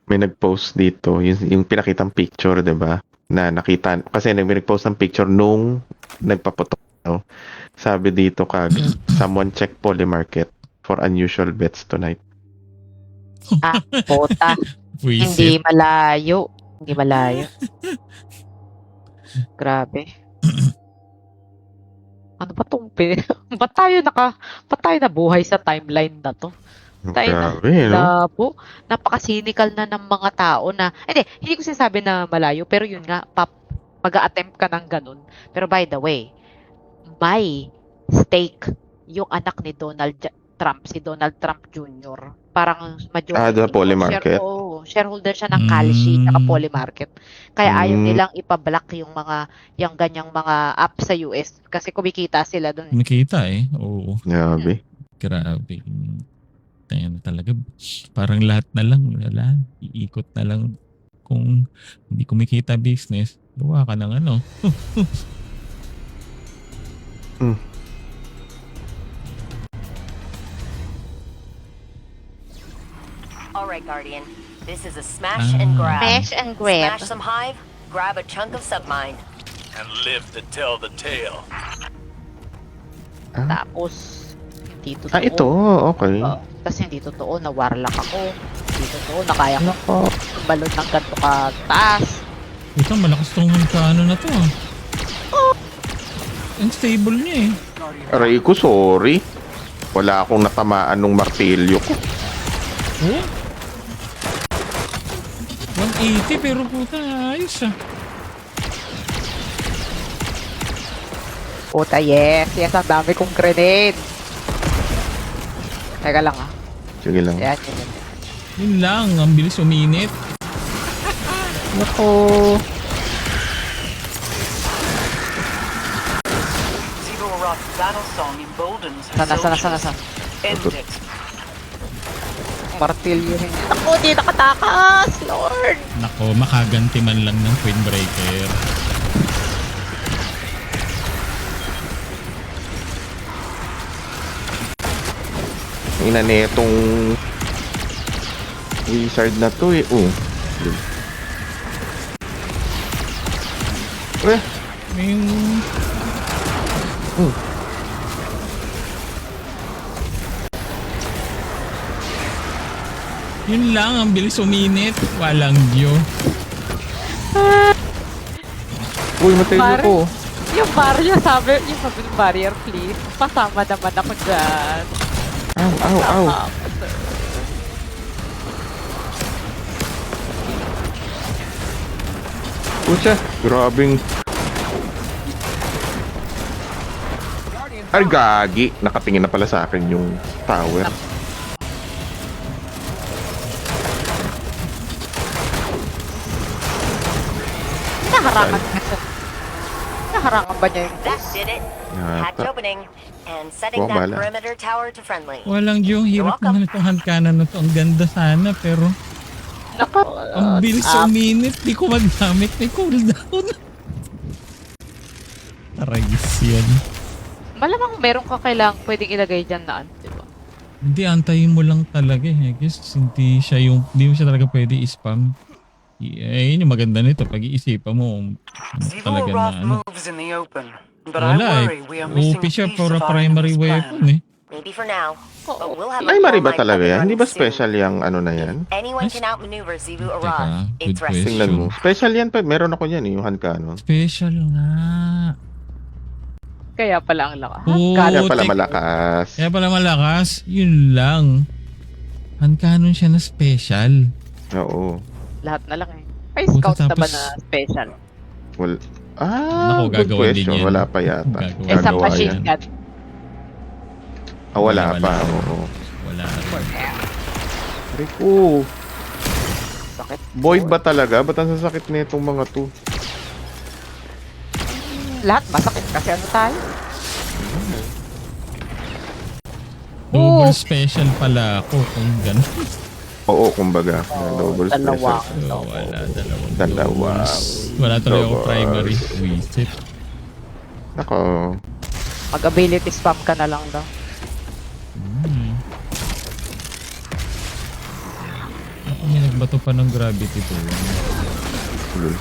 may nag-post dito, yung pinakitang picture, 'di ba? Na nakita kasi may nag-post ng picture nung nagpaputok. No? Sabi dito kagad, someone check Polymarket for unusual bets tonight. Ah, puta. Hindi Buisit. malayo. Hindi malayo. Grabe. Ano ba tong ba't tayo nabuhay sa timeline na to? Tayo na. Grabe, no? Labo. Napaka-cynical na ng mga tao na, hindi ko sinasabi na malayo, pero yun nga, mag-a-attempt ka ng ganun. Pero by the way, may stake yung anak ni Donald Trump, si Donald Trump Jr. Parang majority. The Polymarket. Shareholder siya ng Kalshi at Polymarket. Kaya ayaw Mm. nilang ipablock yung ganyang mga app sa US kasi kumikita sila doon. Kumikita eh. Oo. Grabe. Grabe. Ayan talaga. Parang lahat na lang. Wala. Iikot na lang. Kung hindi kumikita business, gawa ka ng ano. Alright, Guardian. This is a smash and grab. Smash and grab. Smash some hive, grab a chunk of submine. And live to tell the tale. Tapos, hindi totoo. Ito. Okay. Tapos hindi totoo na warlock ako. Hindi totoo na kaya ko balon ng ganito kataas. Ito, malakas tong ano na to ah. Ang stable niya eh. Aray ko, sorry. Wala akong natamaan nung martilyo ko. Oh? 180 pero puta ayos ah. Puta, yes. Yes, ang dami kong grenade. Teka lang ah. Sige lang. Yan. Yun lang, ang bilis uminit. Naku. Zero Rock's battle song emboldens her Sana. soldiers. End it. Martilyo rin. Ako, di nakatakas! Lord! Nako, makaganti man lang ng Queen Breaker. Ina netong wizard na to eh. Yung... Yun lang, ang bilis uminit. Walang Diyo. Uy, martilyo ko. Yung barrier, sabi ng barrier, please. Pasama naman ako dyan. Ow. Pucha, grabing... Ay, gagi. Nakatingin na pala sa akin yung tower. Naharangan ba niya yung That did it. Hatch Yata. opening and setting Wow, that bala. perimeter tower to friendly. Walang Diyo. Hirap naman itong handkanan na to. Ang ganda sana pero ang bilis uminit. Di ko magamit. May cooldown. Taragis yan. Malamang meron ka kailangan pwedeng ilagay dyan na ano, diba? Hindi, antayin mo lang talaga eh. Guess, hindi mo siya talaga pwede i-spam. Yun yung maganda nito. Pag-iisipan mo, Zero talaga na Rock ano. moves in the open. But I Wala worry we are missing OP a siya piece for a of our primary enemy's weapon plan. eh. Maybe for now, but we'll have Ay, a Mari ba full talaga line yan? Hindi ba soon. special yung ano na yan? Anyone Yes. can outmaneuver Zivu Teka, Arad. good It's question. resting. Tingnan mo. Special yan pa. Meron ako yan eh, yung handkanon. Special nga. Kaya pala ang lakas. Oo. Kaya pala Tek- malakas. Kaya pala malakas. Yun lang. Handkanon siya na special. Oo. Lahat na lang eh. Ay, Puta, scout na ba tapos- na special? Well, Naku, good gagawa din question. yan. Wala pa yata. Gagawa. Eh, sa Gagawa machine yan. gun. Wala Wala. pa. Oo. Wala rin. Rico. Sakit. Void ba talaga? Ba't ang sasakit na itong mga to? Lahat masakit kasi ano tayo? Double special pala ako kung gano'n. Oo, kumbaga. Double Dalawa. special. So, wala. Dalawang Dalawa. doubles. Wala tuloy ako Doubles. primary. Wisit. Ako. Mag-ability spam ka na lang daw. May nagbato pa ng gravity to. Lul.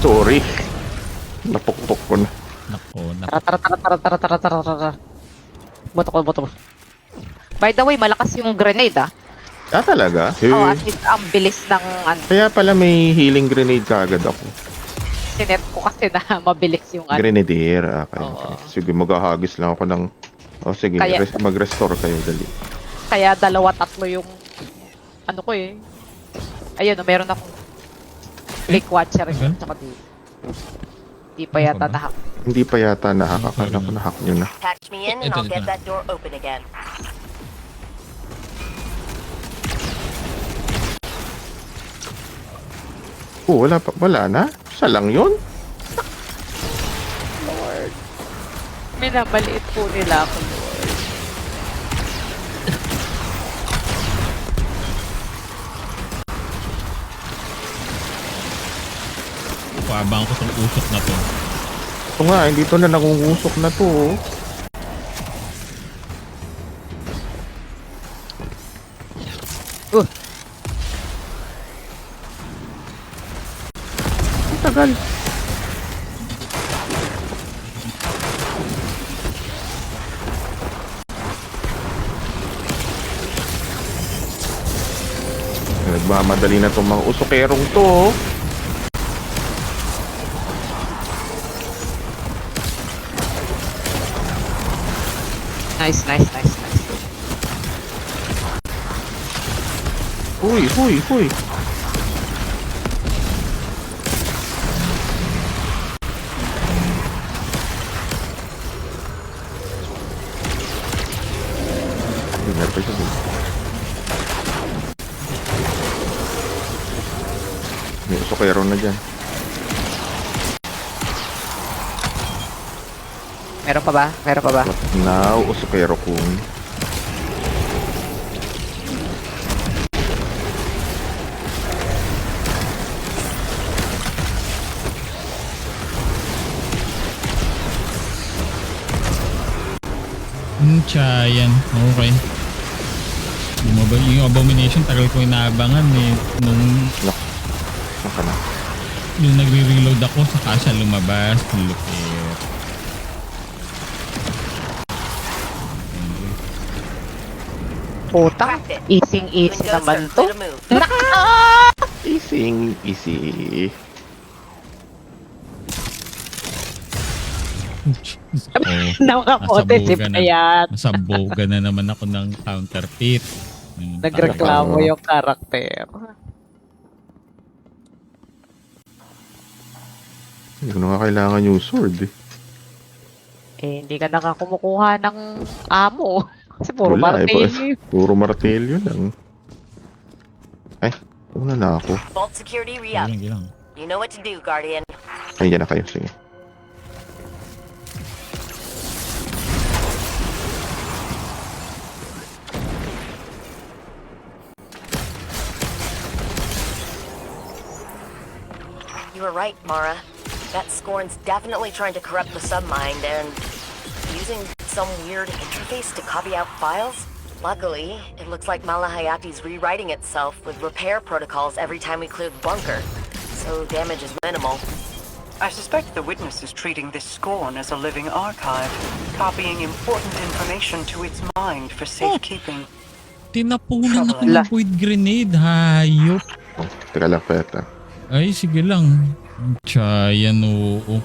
Sorry. Napukpok ko na. Nako, Tara. Boto ko. By the way, malakas yung grenade ah. Ah, talaga? Oh, at least ang bilis ng Kaya pala may healing grenade kaagad ako. sinet ko kasi na mabilis yung Grenadier. Ah, kaya. Oo. Sige, maghahagis lang ako ng... Oh, sige. Kaya- Mag-restore kayo, dali. Kaya 2-3 yung ano ko eh. Ayun, meron akong Lake Watcher Tagal? tsaka dito. Di pa Ano yata pa ba? nahak. Hindi pa yata nakakakala ko na-hack nyo na. Patch me in and Ito, I'll get ito. that door open again. Oh, wala na? Isa lang yun? Minamaliit po nila ako, Lord. Paabang ko sa usok na to. Ito nga, hindi to na nangungusok na to. Oh. Ang tagal. Nagmamadali na itong mga usokerong to. Oh. Nice. Huy. Hindi pa siya. May usokero na dyan. Meron pa ba? What now, usokero kun? Chayan. Okay. Yung abomination, tagal ko inaabangan eh. Nung Naka na. yung nagre-reload ako, saka siya lumabas. Lupit. Putang. Cracked it. Easy Then go, naman sir. to. Clear to move. Easy. Oh, Nakapote si nasabugan na. Payat. Nasabugan na naman ako ng counterfeit. Nagreklamo yung karakter. Hindi ko na nga kailangan yung sword eh. Hindi ka nakakumukuha ng amo. Kasi puro Wala eh, martilyo. Puro martilyo lang. Ay, una na ako. Vault security re-up. Gilang. You know what to do, Guardian. Ay, dyan na kayo. Sige. You were right, Mara. That Scorn's definitely trying to corrupt the submind and using some weird interface to copy out files. Luckily, it looks like Malahayati's rewriting itself with repair protocols every time we clear the bunker, so damage is minimal. I suspect the witness is treating this Scorn as a living archive, copying important information to its mind for safekeeping. Tinapunan ako ng void grenade. Hayop. Oh, teka lang, peta. Ay, sige lang. Chayan, oo.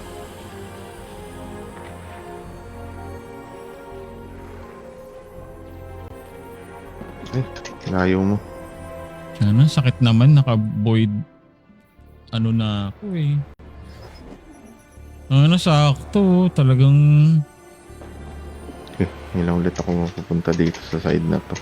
Ay, layo mo. Sana, sakit naman. Naka-void. Ano na ako eh. Sakto. Talagang... Okay, ilang ulit ako mapupunta dito sa side na to.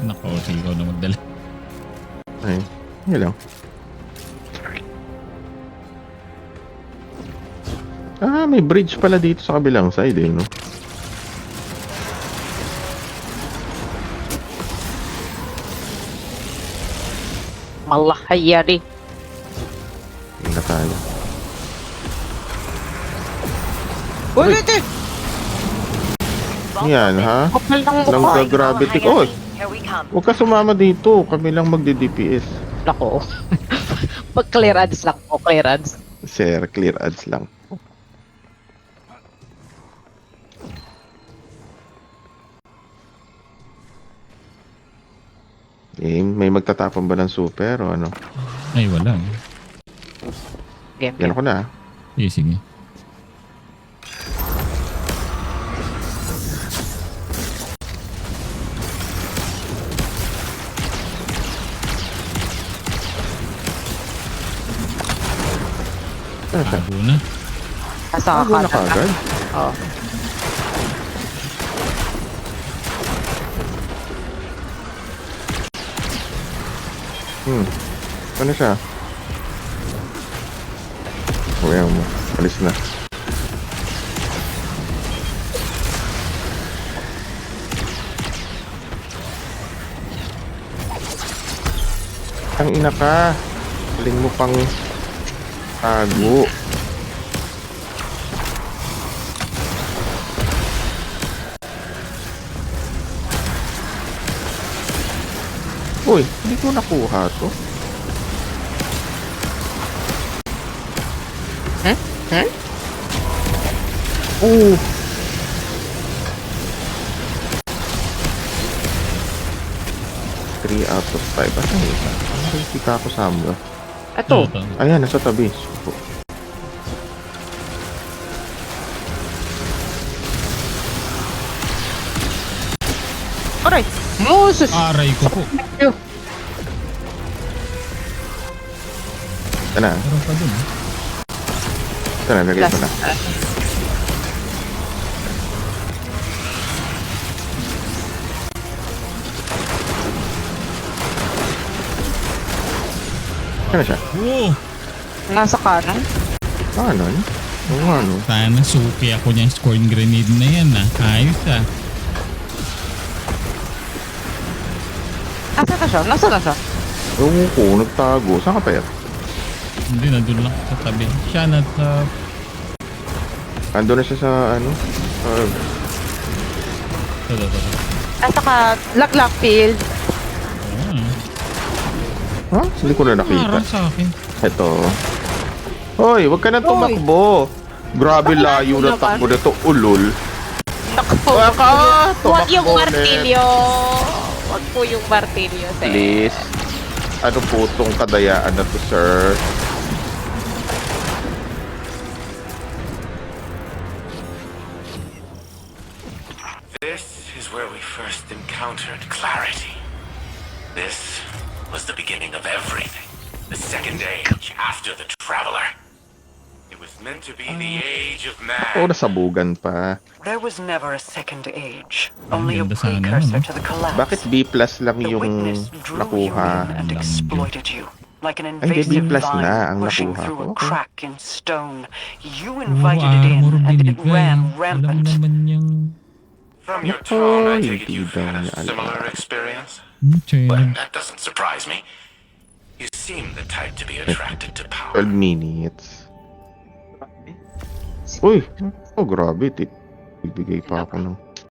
Nako, sige ko na magdala. Ay, yun lang. Ah, may bridge pala dito sa kabilang side eh, no? Malahayari. Hindi na tayo. Ulit eh! Yan, ha? Kapal ng Nang mukha. gravity ko. Oy, Here we come. huwag ka sumama dito. Kami lang magdi-DPS. Nako. Pag-clearance lang po, clearance. Sir, clear ads lang. Eh, may magtatapon ba ng super o ano? Ay, wala. Game, Yan ako na. ah. Sige, sige. Ano siya? Bago na. Nasa Bago na kanan. kagad? Oo. Ano siya? Huwag mo. Alis na. Ang ina ka. Galing mo pang tago. Uy, hindi ko nakuha to. Hmm? Oh. Three out of 5. Asa yung isa? Ano yung kita ko sama? Ito. Ito. Ayan, nasa tabi. Suko. Aray! Moses! Aray ko po. Ito na. Meron pa dun. Ito na, lagay ko na. Ano siya? Oo! Nasa kanan. Ano? Oo, ano? Sana suki ako niyang scoring grenade na yan ah. Ayos ah. Nasa na siya? Nasa na siya? Ewan ko, nagtago. Saan ka pa yan? Hindi, nandun lang sa tabi. Siya na sa... Ando na siya sa ano? Ito. Nasa ka... Laglag field. Ha? Hindi ko na nakita. Parang sa akin. Ito. Hoy, wag ka na tumakbo. Grabe layo na takbo na to. Ulol. Naku. Wag ka! Huwag yung Tumakbo, martilyo. Huwag po yung martilyo, sir. Please. Ano po tong kadayaan na to, sir? This is where we first encountered clarity. This was the beginning of everything. The second age after the Traveler. It was meant to be the age of Oo, man. nasabugan pa. There was never a second age, only a ganda sana, precursor no? to the collapse. Bakit B plus lang The yung witness drew you in nakuha? and exploited you. Like an Ay, hindi, invasive B plus vine na ang pushing nakuha through ko. a Okay. crack in stone. You Oo, invited it in, armor and it binigay. ran Alam rampant. naman yung... From your Nako, tone, I take it hindi you've daw had a niya alam. similar experience. Channel. But that doesn't surprise me. You seem the type to be attracted to 12 power. minutes. Uy! Oh, grabe. Ibigay pa ako ng...